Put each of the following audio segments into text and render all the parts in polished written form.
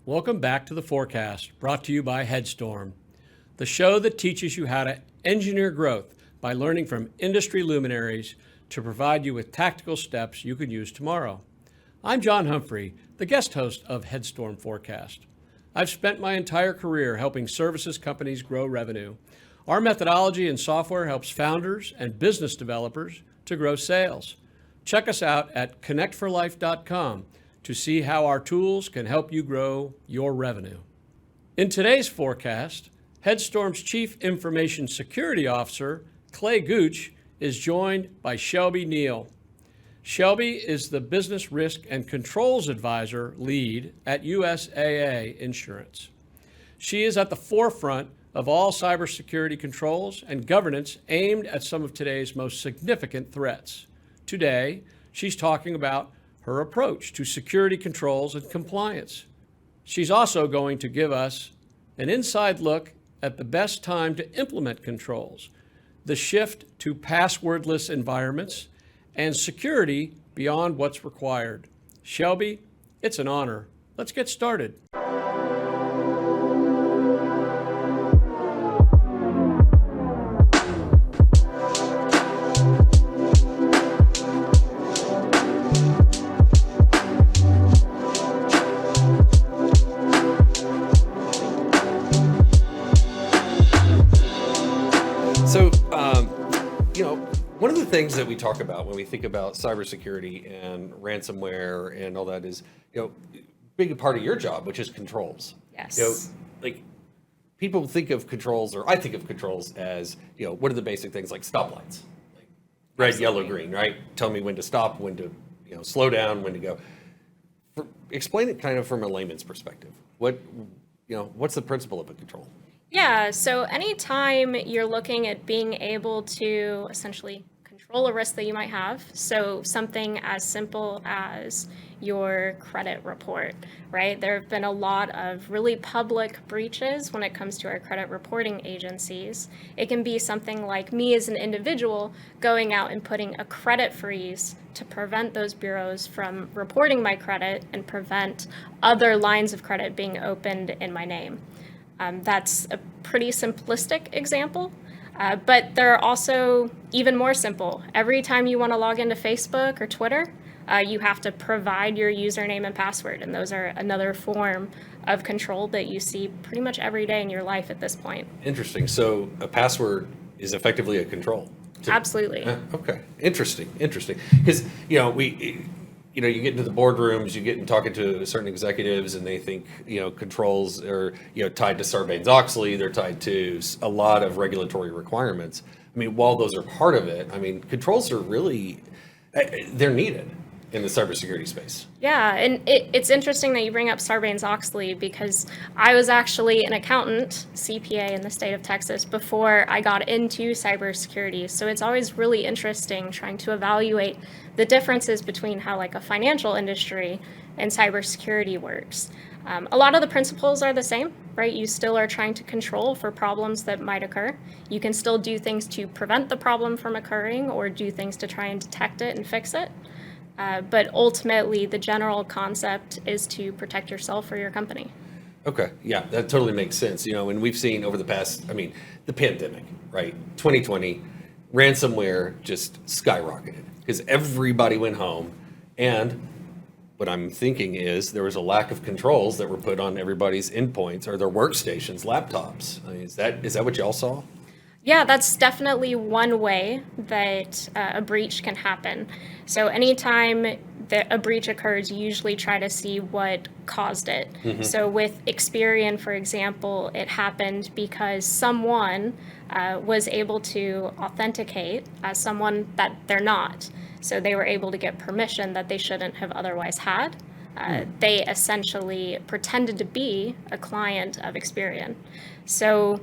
Welcome back to the Forecast, brought to you by Headstorm, the show that teaches you how to engineer growth by learning from industry luminaries to provide you with tactical steps you can use tomorrow. I'm John Humphrey, the guest host of Headstorm Forecast. I've spent my entire career helping services companies grow revenue. Our methodology and software helps founders and business developers to grow sales. Check us out at connectforlife.com to see how our tools can help you grow your revenue. In today's forecast, Headstorm's Chief Information Security Officer, Clay Gooch, is joined by Shelby Neal. Shelby is the Business Risk and Controls Advisor lead at USAA Insurance. She is at the forefront of all cybersecurity controls and governance aimed at some of today's most significant threats. Today, she's talking about her approach to security controls and compliance. She's also going to give us an inside look at the best time to implement controls, the shift to passwordless environments, and security beyond what's required. Shelby, it's an honor. Let's get started. One of the things that we talk about when we think about cybersecurity and ransomware and all that is, big part of your job, which is controls. Yes. Like people think of controls, or I think of controls as, what are the basic things like stoplights, like red, Absolutely. yellow, green, right? Tell me when to stop, when to, slow down, when to go. Explain it kind of from a layman's perspective. What's the principle of a control? Yeah, so anytime you're looking at being able to essentially control a risk that you might have, so something as simple as your credit report, right? There have been a lot of really public breaches when it comes to our credit reporting agencies. It can be something like me as an individual going out and putting a credit freeze to prevent those bureaus from reporting my credit and prevent other lines of credit being opened in my name. That's a pretty simplistic example, but there are also even more simple. Every time you want to log into Facebook or Twitter, you have to provide your username and password, and those are another form of control that you see pretty much every day in your life at this point. Interesting. So a password is effectively a control. Absolutely. Okay. Interesting. Because, you get into the boardrooms, you get in talking to certain executives, and they think, controls are, tied to Sarbanes-Oxley. They're tied to a lot of regulatory requirements. I mean, while those are part of it, controls are really, they're needed in the cybersecurity space. Yeah, and it's interesting that you bring up Sarbanes-Oxley because I was actually an accountant, CPA in the state of Texas, before I got into cybersecurity. So it's always really interesting trying to evaluate the differences between how like a financial industry and cybersecurity works. A lot of the principles are the same, right? You still are trying to control for problems that might occur. You can still do things to prevent the problem from occurring or do things to try and detect it and fix it. But ultimately, the general concept is to protect yourself or your company. Okay, yeah, that totally makes sense. And we've seen over the past, the pandemic, right? 2020, ransomware just skyrocketed because everybody went home. And what I'm thinking is there was a lack of controls that were put on everybody's endpoints or their workstations, laptops. Is that what y'all saw? Yeah, that's definitely one way that a breach can happen. So anytime that a breach occurs, you usually try to see what caused it. Mm-hmm. So with Experian, for example, it happened because someone was able to authenticate as someone that they're not. So they were able to get permission that they shouldn't have otherwise had. They essentially pretended to be a client of Experian. So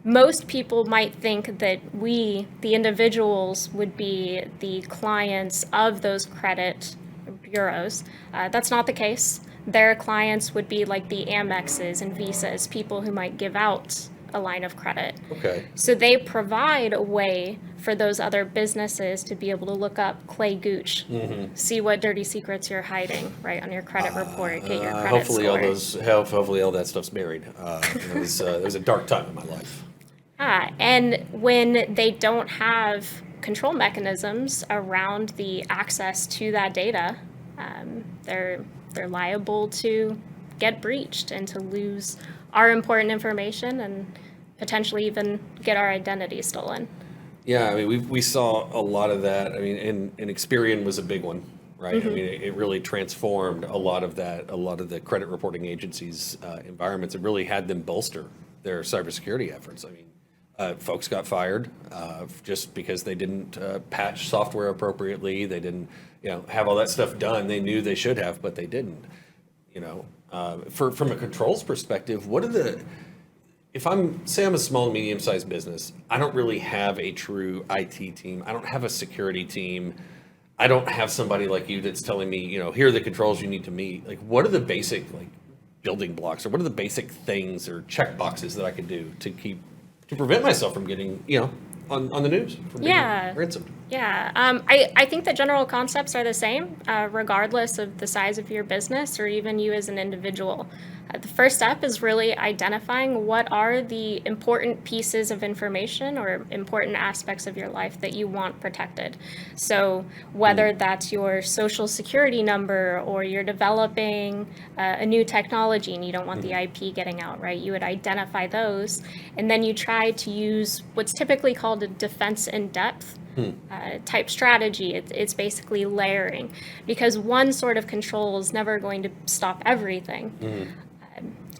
most people might think that we, the individuals, would be the clients of those credit bureaus. That's not the case. Their clients would be like the Amexes and Visas, people who might give out a line of credit. Okay. So they provide a way for those other businesses to be able to look up Clay Gooch, see what dirty secrets you're hiding, right, on your credit report, get your credit Hopefully score. hopefully all that stuff's buried. It was a dark time in my life. And when they don't have control mechanisms around the access to that data, they're liable to get breached and to lose our important information and potentially even get our identity stolen. Yeah, I mean, we saw a lot of that. I mean, and Experian was a big one, right? I mean, it really transformed a lot of that, a lot of the credit reporting agencies' environments. It really had them bolster their cybersecurity efforts. I mean, folks got fired just because they didn't patch software appropriately. They didn't, have all that stuff done. They knew they should have, but they didn't. From a controls perspective, if I'm a small and medium-sized business, I don't really have a true IT team. I don't have a security team. I don't have somebody like you that's telling me, here are the controls you need to meet. Like, what are the basic building blocks, or what are the basic things or check boxes that I can do to prevent myself from getting, on the news, from being ransomed? Yeah, I think the general concepts are the same, regardless of the size of your business or even you as an individual. The first step is really identifying what are the important pieces of information or important aspects of your life that you want protected. So whether that's your social security number, or you're developing a new technology and you don't want the IP getting out, right? You would identify those, and then you try to use what's typically called a defense in depth type strategy. It's basically layering, because one sort of control is never going to stop everything.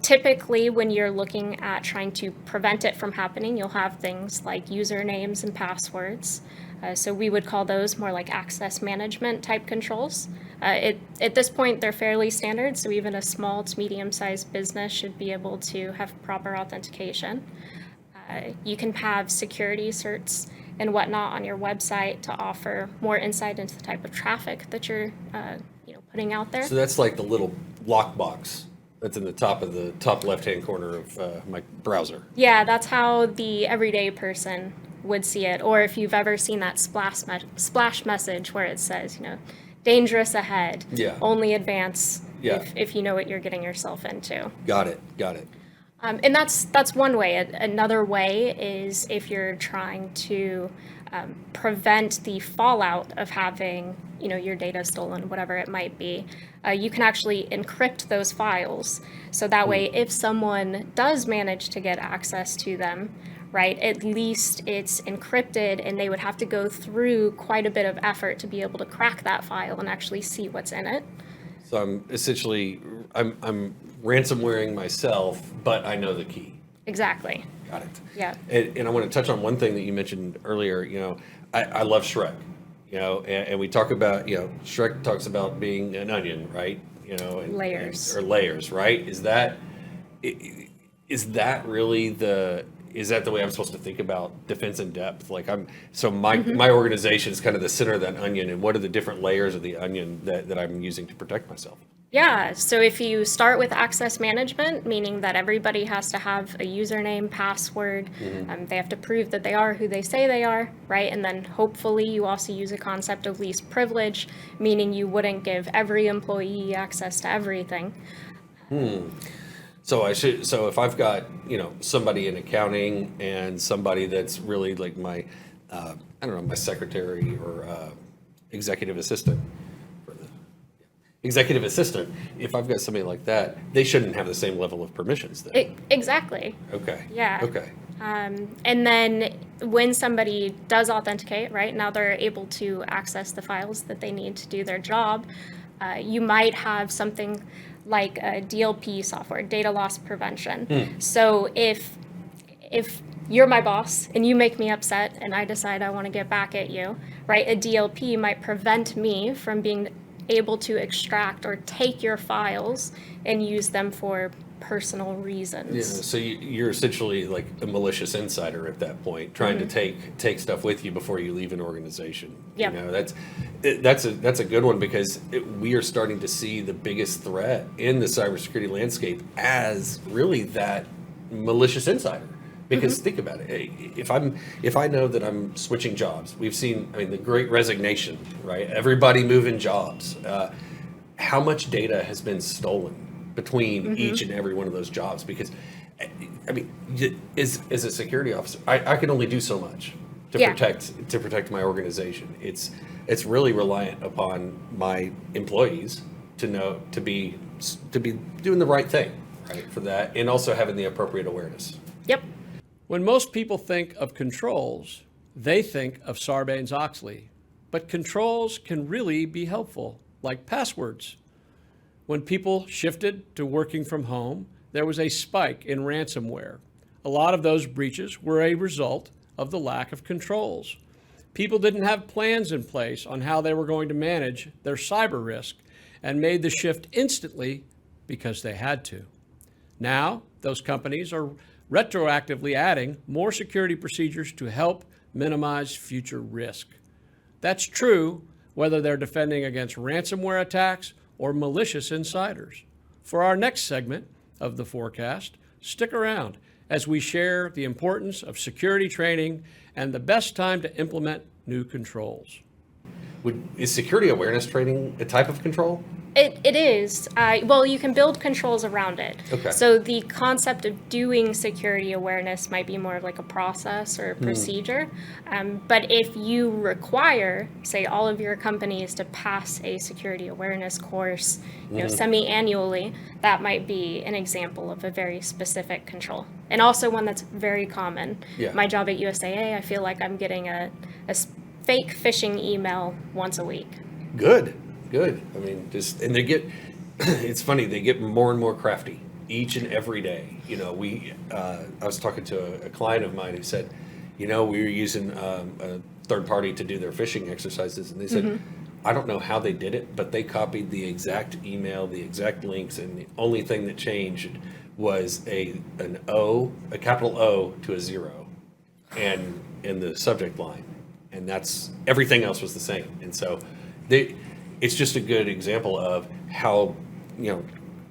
Typically, when you're looking at trying to prevent it from happening, you'll have things like usernames and passwords. So we would call those more like access management type controls. At this point, they're fairly standard, so even a small to medium-sized business should be able to have proper authentication. You can have security certs and whatnot on your website to offer more insight into the type of traffic that you're putting out there. So that's like the little lockbox that's in the top left-hand corner of my browser. Yeah, that's how the everyday person would see it. Or if you've ever seen that splash message where it says, dangerous ahead, only advance if you know what you're getting yourself into. Got it. And that's one way. Another way is if you're trying to prevent the fallout of having your data stolen, whatever it might be. You can actually encrypt those files, so that way if someone does manage to get access to them, right, at least it's encrypted, and they would have to go through quite a bit of effort to be able to crack that file and actually see what's in it. So I'm ransomwaring myself, but I know the key. Exactly. Got it. Yeah. And I want to touch on one thing that you mentioned earlier. I love Shrek. And we talk about, Shrek talks about being an onion, right? Layers. Or layers, right? Is that really is that the way I'm supposed to think about defense in depth? My organization is kind of the center of that onion, and what are the different layers of the onion that I'm using to protect myself? Yeah, so if you start with access management, meaning that everybody has to have a username, password, they have to prove that they are who they say they are, right? And then hopefully you also use a concept of least privilege, meaning you wouldn't give every employee access to everything. So if I've got, somebody in accounting and somebody that's really like my, my secretary or executive assistant. If I've got somebody like that, they shouldn't have the same level of permissions then. Exactly. Okay. Yeah. Okay. And then when somebody does authenticate, right, now they're able to access the files that they need to do their job. You might have something like a DLP software, data loss prevention. So if you're my boss and you make me upset and I decide I want to get back at you, right, a DLP might prevent me from being able to extract or take your files and use them for personal reasons. Yeah, so you're essentially like a malicious insider at that point, trying to take stuff with you before you leave an organization. Yep. That's a good one, because we are starting to see the biggest threat in the cybersecurity landscape as really that malicious insider, Because think about it, if I know that I'm switching jobs, we've seen, I mean, the Great Resignation, right? Everybody moving jobs. How much data has been stolen between each and every one of those jobs? Because, I mean, as a security officer, I can only do so much to protect my organization. It's really reliant upon my employees to be doing the right thing, right, for that, and also having the appropriate awareness. Yep. When most people think of controls, they think of Sarbanes-Oxley, but controls can really be helpful, like passwords. When people shifted to working from home, there was a spike in ransomware. A lot of those breaches were a result of the lack of controls. People didn't have plans in place on how they were going to manage their cyber risk and made the shift instantly because they had to. Now, those companies are retroactively adding more security procedures to help minimize future risk. That's true whether they're defending against ransomware attacks or malicious insiders. For our next segment of the forecast, stick around as we share the importance of security training and the best time to implement new controls. Is security awareness training a type of control? It is. Well, you can build controls around it. Okay. So the concept of doing security awareness might be more of like a process or a procedure. But if you require, say, all of your companies to pass a security awareness course, semi-annually, that might be an example of a very specific control. And also one that's very common. Yeah. My job at USAA, I feel like I'm getting a fake phishing email once a week. Good. I mean, and they get, it's funny, they get more and more crafty each and every day. I was talking to a client of mine who said, we were using a third party to do their phishing exercises. And they said, I don't know how they did it, but they copied the exact email, the exact links. And the only thing that changed was a capital O to a 0 and in the subject line. And that's, everything else was the same. And so it's just a good example of how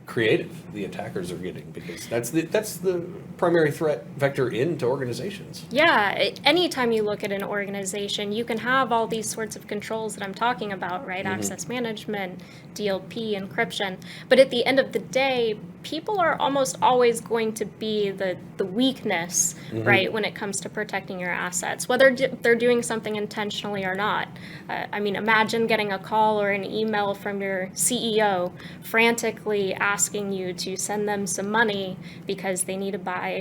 creative the attackers are getting, because that's the primary threat vector into organizations. Yeah, anytime you look at an organization, you can have all these sorts of controls that I'm talking about, right? Access management, DLP, encryption. But at the end of the day, people are almost always going to be the weakness, right, when it comes to protecting your assets, whether they're doing something intentionally or not. I mean, imagine getting a call or an email from your CEO frantically asking you to send them some money because they need to buy,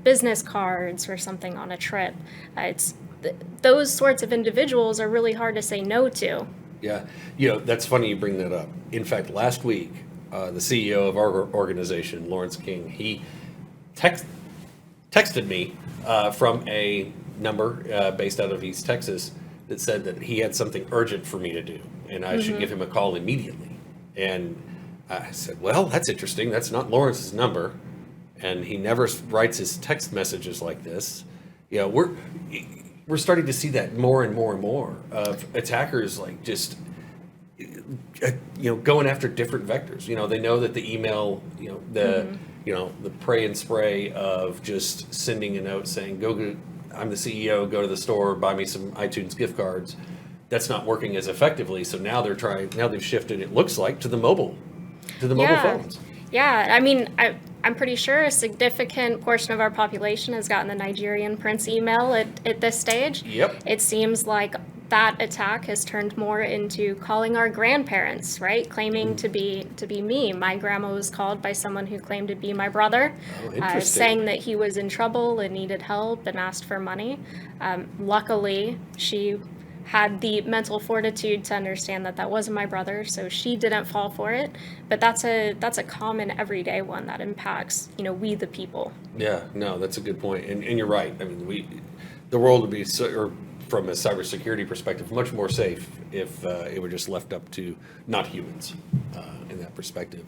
business cards or something on a trip. Those sorts of individuals are really hard to say no to. Yeah, that's funny you bring that up. In fact, last week, the CEO of our organization, Lawrence King, he texted me from a number based out of East Texas that said that he had something urgent for me to do, and I should give him a call immediately. And I said, well, that's interesting. That's not Lawrence's number, and he never writes his text messages like this. We're starting to see that more and more and more of attackers like just going after different vectors. They know that the email, the pray and spray of just sending a note saying, I'm the CEO, go to the store, buy me some iTunes gift cards. That's not working as effectively. So now they've shifted, it looks like, to the mobile phones. Yeah, I mean, I'm pretty sure a significant portion of our population has gotten the Nigerian Prince email at this stage. Yep. It seems like that attack has turned more into calling our grandparents, right? Claiming to be me. My grandma was called by someone who claimed to be my brother, saying that he was in trouble and needed help and asked for money. Luckily, she had the mental fortitude to understand that wasn't my brother, so she didn't fall for it. But that's a common everyday one that impacts, we the people. Yeah, no, that's a good point, and you're right. I mean, the world would be from a cybersecurity perspective, much more safe if it were just left up to not humans in that perspective.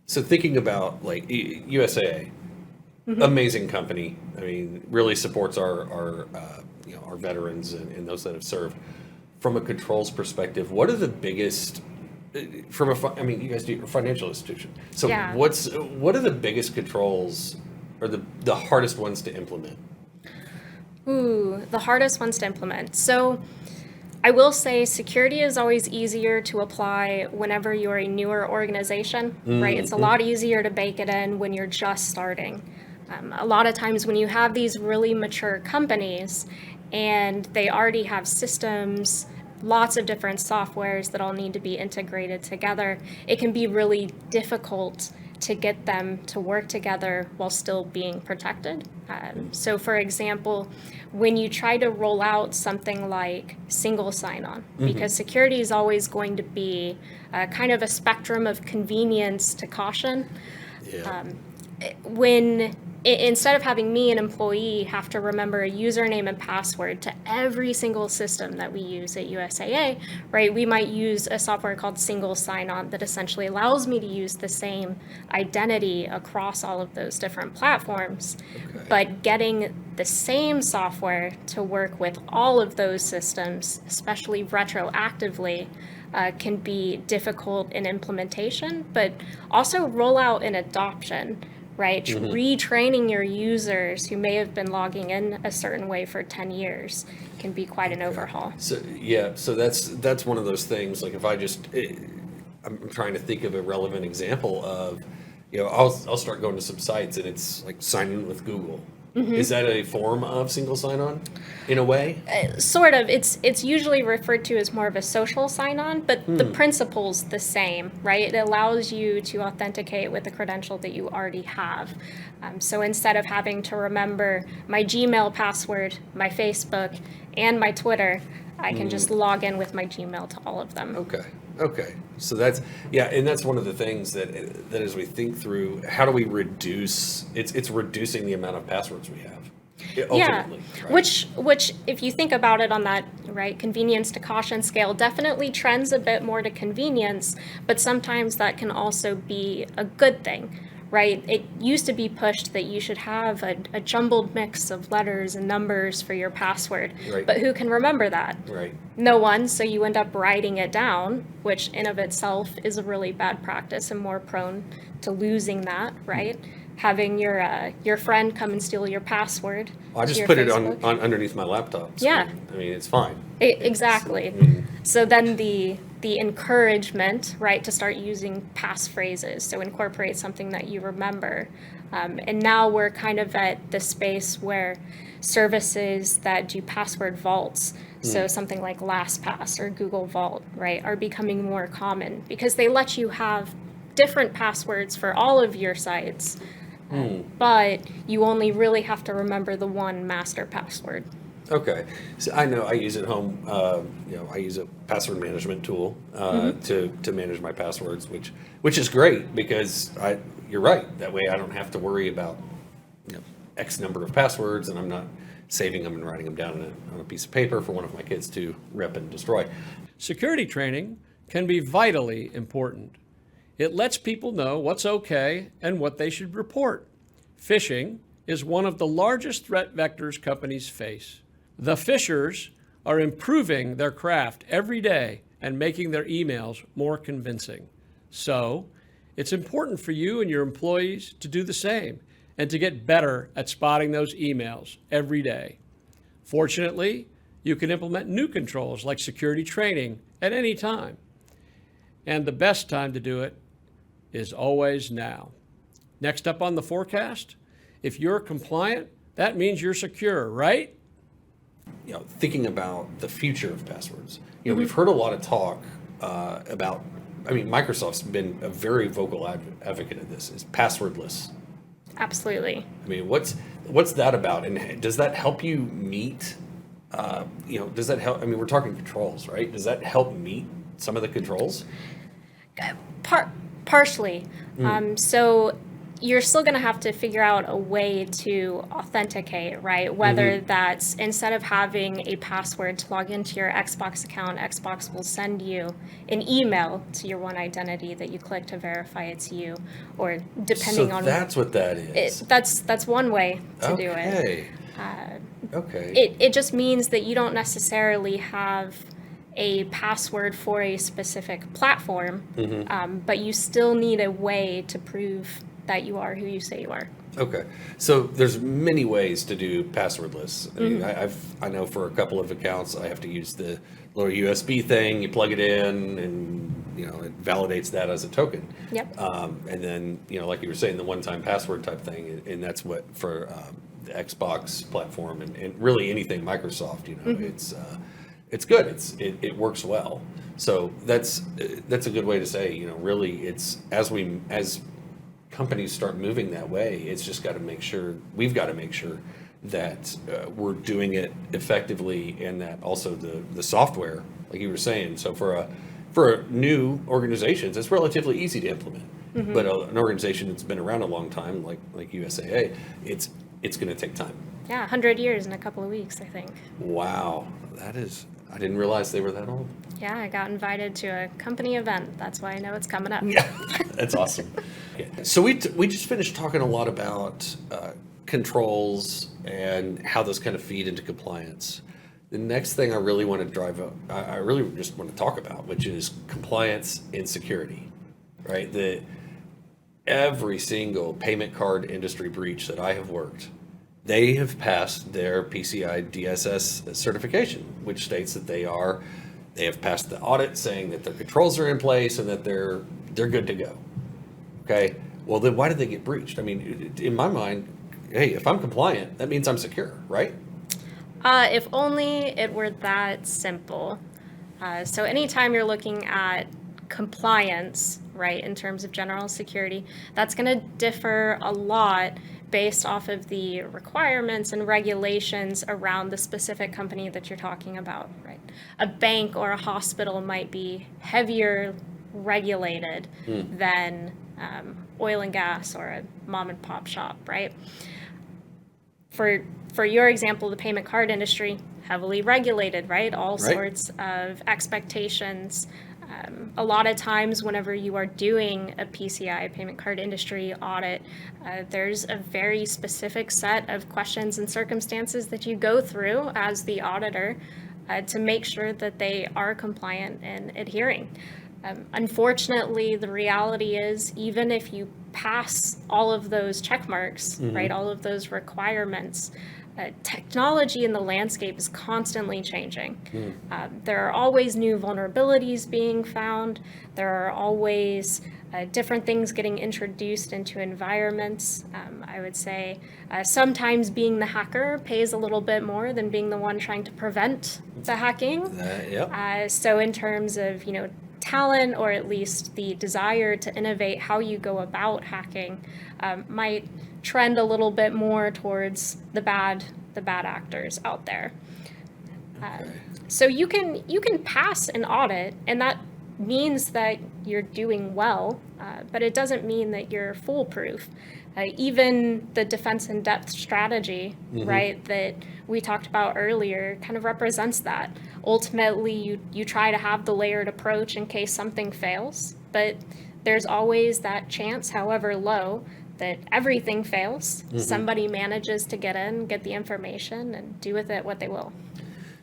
So thinking about like USAA, amazing company. I mean, really supports our veterans and those that have served. From a controls perspective, what are the biggest? You guys do a financial institution. So Yeah. what are the biggest controls or the hardest ones to implement? Ooh, the hardest ones to implement. So I will say security is always easier to apply whenever you're a newer organization, right? It's a lot easier to bake it in when you're just starting. A lot of times when you have these really mature companies and they already have systems, lots of different softwares that all need to be integrated together, it can be really difficult to get them to work together while still being protected. So for example, when you try to roll out something like single sign-on, because security is always going to be kind of a spectrum of convenience to caution. Yeah. When instead of having me, an employee, have to remember a username and password to every single system that we use at USAA, right, we might use a software called single sign-on that essentially allows me to use the same identity across all of those different platforms. Okay. But getting the same software to work with all of those systems, especially retroactively, can be difficult in implementation, but also rollout and adoption, right? Retraining your users who may have been logging in a certain way for 10 years can be quite an overhaul. So yeah, so that's one of those things. Like if I just, I'm trying to think of a relevant example of, I'll start going to some sites and it's like sign in with Google. Is that a form of single sign-on in a way? Sort of. It's usually referred to as more of a social sign-on, but the principle's the same, right? It allows you to authenticate with a credential that you already have. So instead of having to remember my Gmail password, my Facebook, and my Twitter, I can just log in with my Gmail to all of them. Okay. So that's, and that's one of the things that as we think through, how do we reduce, it's reducing the amount of passwords we have. Ultimately, right? Which if you think about it on that, right, convenience to caution scale, definitely trends a bit more to convenience, but sometimes that can also be a good thing, right? It used to be pushed that you should have a jumbled mix of letters and numbers for your password, Right. but who can remember that? Right. No one, so you end up writing it down, which in of itself is a really bad practice and more prone to losing that, right? Having your friend come and steal your password. I just to your put it Facebook. on underneath my laptop. Yeah. I mean, it's fine. Exactly. So then the encouragement, right, to start using passphrases, so incorporate something that you remember. And now we're kind of at the space where services that do password vaults, so something like LastPass or Google Vault, right, are becoming more common because they let you have different passwords for all of your sites, but you only really have to remember the one master password. Okay, so I know I use at home. I use a password management tool to manage my passwords, which is great because you're right. That way I don't have to worry about X number of passwords, and I'm not saving them and writing them down on a piece of paper for one of my kids to rip and destroy. Security training can be vitally important. It lets people know what's okay and what they should report. Phishing is one of the largest threat vectors companies face. The phishers are improving their craft every day and making their emails more convincing. So, it's important for you and your employees to do the same and to get better at spotting those emails every day. Fortunately, you can implement new controls like security training at any time. And the best time to do it is always now. Next up on the forecast, if you're compliant, that means you're secure, right? Thinking about the future of passwords, we've heard a lot of talk about. I mean, Microsoft's been a very vocal advocate of this. Is passwordless. Absolutely. I mean, what's that about, and does that help you meet? Does that help? I mean, we're talking controls, right? Does that help meet some of the controls? Partially. So you're still going to have to figure out a way to authenticate, right? Whether that's instead of having a password to log into your Xbox account, Xbox will send you an email to your one identity that you click to verify it's you, or depending on. So that's what that is. That's one way to do it. Okay. It just means that you don't necessarily have a password for a specific platform, but you still need a way to prove that you are who you say you are. Okay, so there's many ways to do passwordless. I mean, I know for a couple of accounts I have to use the little USB thing. You plug it in, and it validates that as a token. Yep. And then like you were saying, the one-time password type thing, and that's what for the Xbox platform and really anything Microsoft. It's good. It works well. So that's a good way to say. Really, it's as companies start moving that way, it's just got to make sure that we're doing it effectively, and that also the software, like you were saying. So for new organizations, it's relatively easy to implement. But an organization that's been around a long time, like USAA, it's going to take time. Yeah, 100 years in a couple of weeks, I think. Wow, I didn't realize they were that old. Yeah, I got invited to a company event. That's why I know it's coming up. Yeah, that's awesome. Okay. So we just finished talking a lot about controls and how those kind of feed into compliance. The next thing I really want to I really just want to talk about, which is compliance and security, right? Every single payment card industry breach that I have worked, they have passed their PCI DSS certification, which states that they have passed the audit saying that their controls are in place and that they're good to go. Okay, well then why did they get breached? I mean, in my mind, hey, if I'm compliant, that means I'm secure, right? If only it were that simple. So anytime you're looking at compliance, right, in terms of general security, that's going to differ a lot based off of the requirements and regulations around the specific company that you're talking about, right? A bank or a hospital might be heavier regulated than oil and gas or a mom and pop shop, right? For your example, the payment card industry, heavily regulated, right? All sorts of expectations. A lot of times whenever you are doing a PCI, payment card industry audit, there's a very specific set of questions and circumstances that you go through as the auditor to make sure that they are compliant and adhering. Unfortunately, the reality is, even if you pass all of those check marks, right, all of those requirements, technology in the landscape is constantly changing. There are always new vulnerabilities being found. There are always different things getting introduced into environments. I would say sometimes being the hacker pays a little bit more than being the one trying to prevent the hacking. So in terms of, talent, or at least the desire to innovate how you go about hacking, might trend a little bit more towards the bad actors out there. So you can pass an audit, and that means that you're doing well, but it doesn't mean that you're foolproof. Even the defense in depth strategy, right, that we talked about earlier kind of represents that. Ultimately, you try to have the layered approach in case something fails, but there's always that chance, however low, that everything fails. Somebody manages to get in, get the information, and do with it what they will.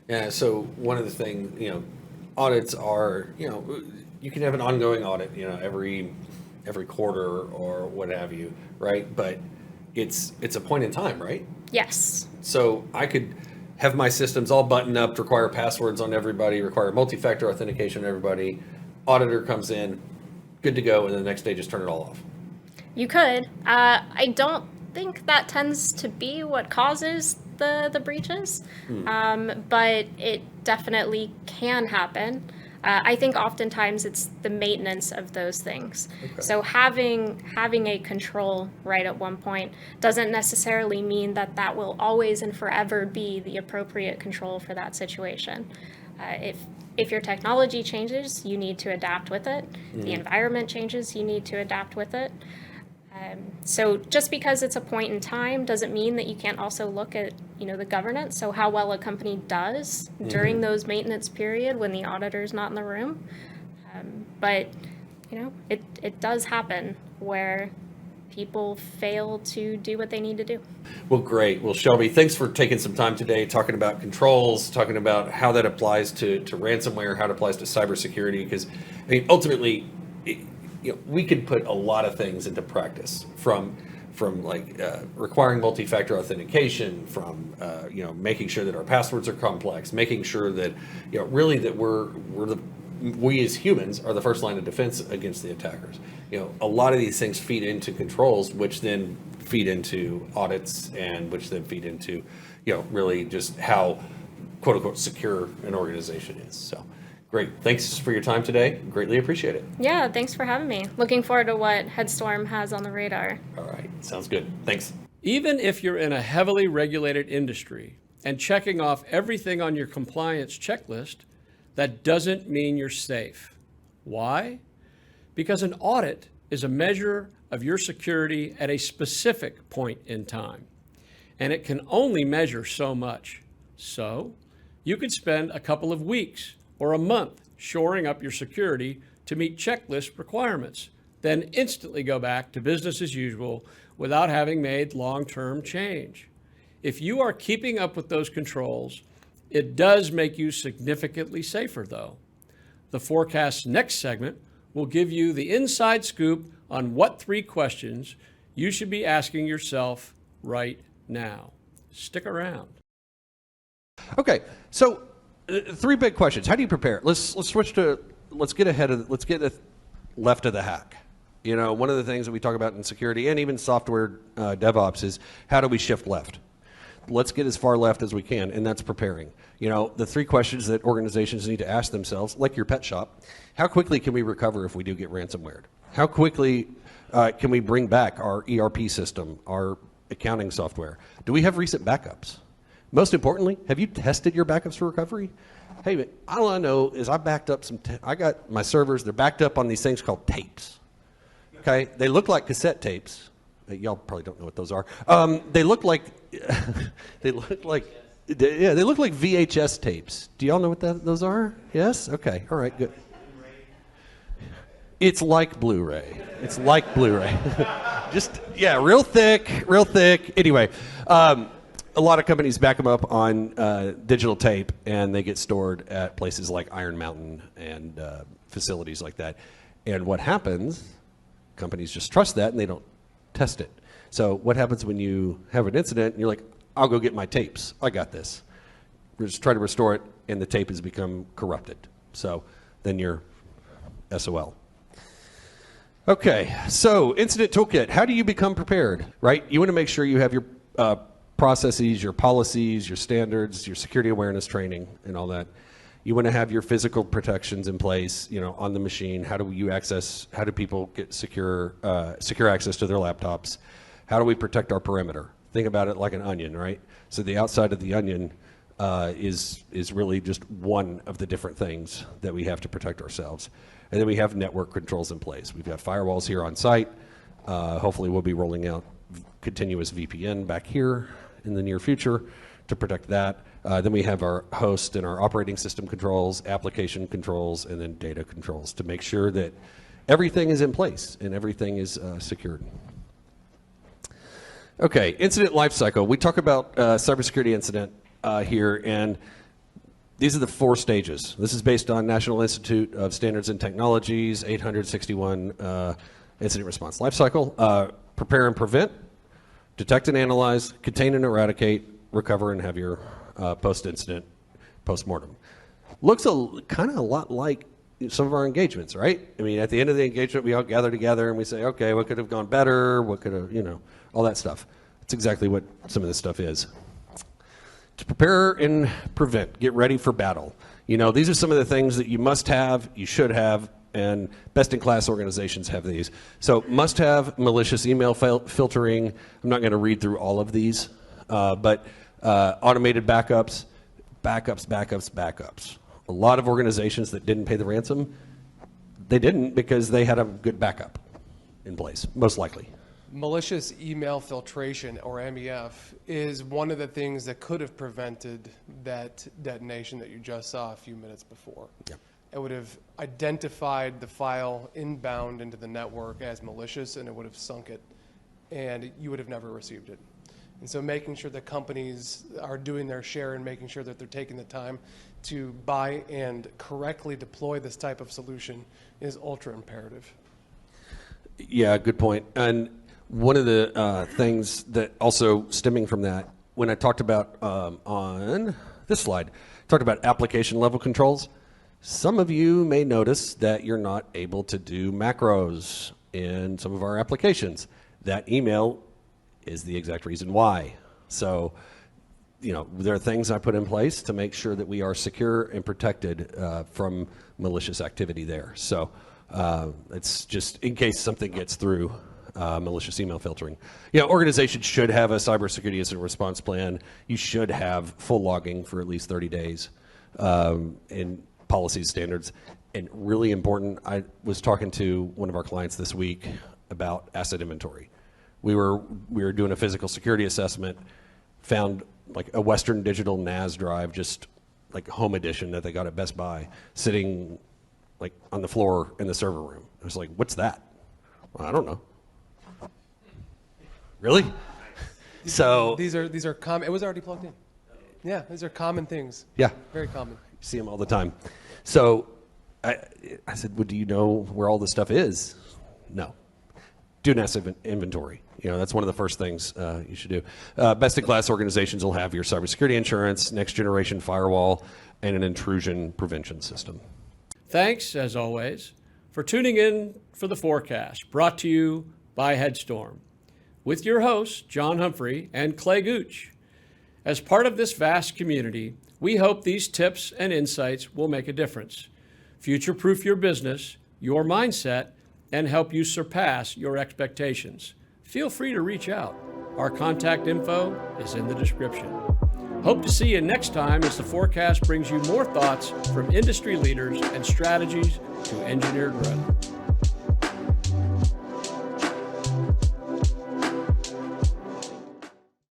Yeah, so one of the things, audits are, you can have an ongoing audit, every quarter or what have you, right? But it's a point in time, right? Yes. So I could have my systems all buttoned up, require passwords on everybody, require multi-factor authentication on everybody. Auditor comes in, good to go, and the next day just turn it all off. You could. I don't think that tends to be what causes the breaches, but it definitely can happen. I think oftentimes it's the maintenance of those things. Okay. So having a control right at one point doesn't necessarily mean that will always and forever be the appropriate control for that situation. If your technology changes, you need to adapt with it. The environment changes, you need to adapt with it. So just because it's a point in time doesn't mean that you can't also look at, the governance. So how well a company does during those maintenance period when the auditor's not in the room. But, it does happen where people fail to do what they need to do. Well, great. Well, Shelby, thanks for taking some time today talking about controls, talking about how that applies to ransomware, how it applies to cybersecurity, because ultimately, we could put a lot of things into practice from like requiring multi-factor authentication, from making sure that our passwords are complex, making sure that really that we as humans are the first line of defense against the attackers. A lot of these things feed into controls, which then feed into audits, and which then feed into really just how quote unquote secure an organization is. So great. Thanks for your time today. Greatly appreciate it. Yeah, thanks for having me. Looking forward to what Headstorm has on the radar. All right. Sounds good. Thanks. Even if you're in a heavily regulated industry and checking off everything on your compliance checklist, that doesn't mean you're safe. Why? Because an audit is a measure of your security at a specific point in time, and it can only measure so much. So you could spend a couple of weeks or a month shoring up your security to meet checklist requirements, then instantly go back to business as usual without having made long-term change. If you are keeping up with those controls, it does make you significantly safer, though. The Forecast's next segment will give you the inside scoop on what 3 questions you should be asking yourself right now. Stick around. Okay, so 3 big questions. How do you prepare? Let's get left of the hack. One of the things that we talk about in security and even software DevOps is how do we shift left? Let's get as far left as we can, and that's preparing. The 3 questions that organizations need to ask themselves, like your pet shop: how quickly can we recover if we do get ransomware? How quickly can we bring back our ERP system, our accounting software? Do we have recent backups? Most importantly, have you tested your backups for recovery? Hey, all I know is I backed up I got my servers, they're backed up on these things called tapes. Okay, they look like cassette tapes. Y'all probably don't know what those are. They look like VHS tapes. Do y'all know what those are? Yes? Okay. All right, good. It's like Blu-ray. It's like Blu-ray. Real thick. Anyway, a lot of companies back them up on digital tape, and they get stored at places like Iron Mountain and facilities like that. And what happens, companies just trust that, and they don't test it. So what happens when you have an incident and you're like, I'll go get my tapes. I got this. We're just trying to restore it, and the tape has become corrupted. So then you're SOL. Okay, so incident toolkit. How do you become prepared, right? You want to make sure you have your processes, your policies, your standards, your security awareness training, and all that. You want to have your physical protections in place, on the machine. How do people get secure access to their laptops? How do we protect our perimeter? Think about it like an onion, right? So the outside of the onion is really just one of the different things that we have to protect ourselves. And then we have network controls in place. We've got firewalls here on site. Hopefully we'll be rolling out continuous VPN back here in the near future to protect that. Then we have our host and our operating system controls, application controls, and then data controls to make sure that everything is in place and everything is secured. Okay, incident lifecycle. We talk about cybersecurity incident here, and these are the 4 stages. This is based on National Institute of Standards and Technologies 861 incident response lifecycle. Prepare and prevent, detect and analyze, contain and eradicate, recover, and have your post-incident post-mortem. Looks kind of a lot like some of our engagements, right? I mean, at the end of the engagement, we all gather together and we say, okay, what could have gone better? What could have, all that stuff. That's exactly what some of this stuff is. To prepare and prevent, get ready for battle. These are some of the things that you must have, you should have, and best-in-class organizations have these. So must have malicious email filtering. I'm not going to read through all of these, but automated backups. A lot of organizations that didn't pay the ransom, they didn't because they had a good backup in place, most likely. Malicious email filtration, or MEF, is one of the things that could have prevented that detonation that you just saw a few minutes before. Yep. It would have identified the file inbound into the network as malicious, and it would have sunk it, and you would have never received it. And so making sure that companies are doing their share and making sure that they're taking the time to buy and correctly deploy this type of solution is ultra imperative. Yeah, good point. And one of the things that also stemming from that, when I talked about on this slide, talked about application level controls. Some of you may notice that you're not able to do macros in some of our applications. That email is the exact reason why. So, there are things I put in place to make sure that we are secure and protected from malicious activity there. So it's just in case something gets through malicious email filtering. Organizations should have a cybersecurity incident response plan. You should have full logging for at least 30 days in policies, standards. And really important, I was talking to one of our clients this week about asset inventory. We were doing a physical security assessment, found like a Western Digital NAS drive, just like home edition that they got at Best Buy, sitting like on the floor in the server room. I was like, what's that? Well, I don't know. Really? So These are common. It was already plugged in. Yeah, these are common things. yeah, Very common. see them all the time. So I said, well, do you know where all this stuff is? No. Do an asset inventory. That's one of the first things you should do. Best-in-class organizations will have your cybersecurity insurance, next-generation firewall, and an intrusion prevention system. Thanks, as always, for tuning in for the forecast, brought to you by Headstorm, with your hosts, John Humphrey and Clay Gooch. As part of this vast community, we hope these tips and insights will make a difference, future-proof your business, your mindset, and help you surpass your expectations. Feel free to reach out. Our contact info is in the description. Hope to see you next time as the forecast brings you more thoughts from industry leaders and strategies to engineer growth.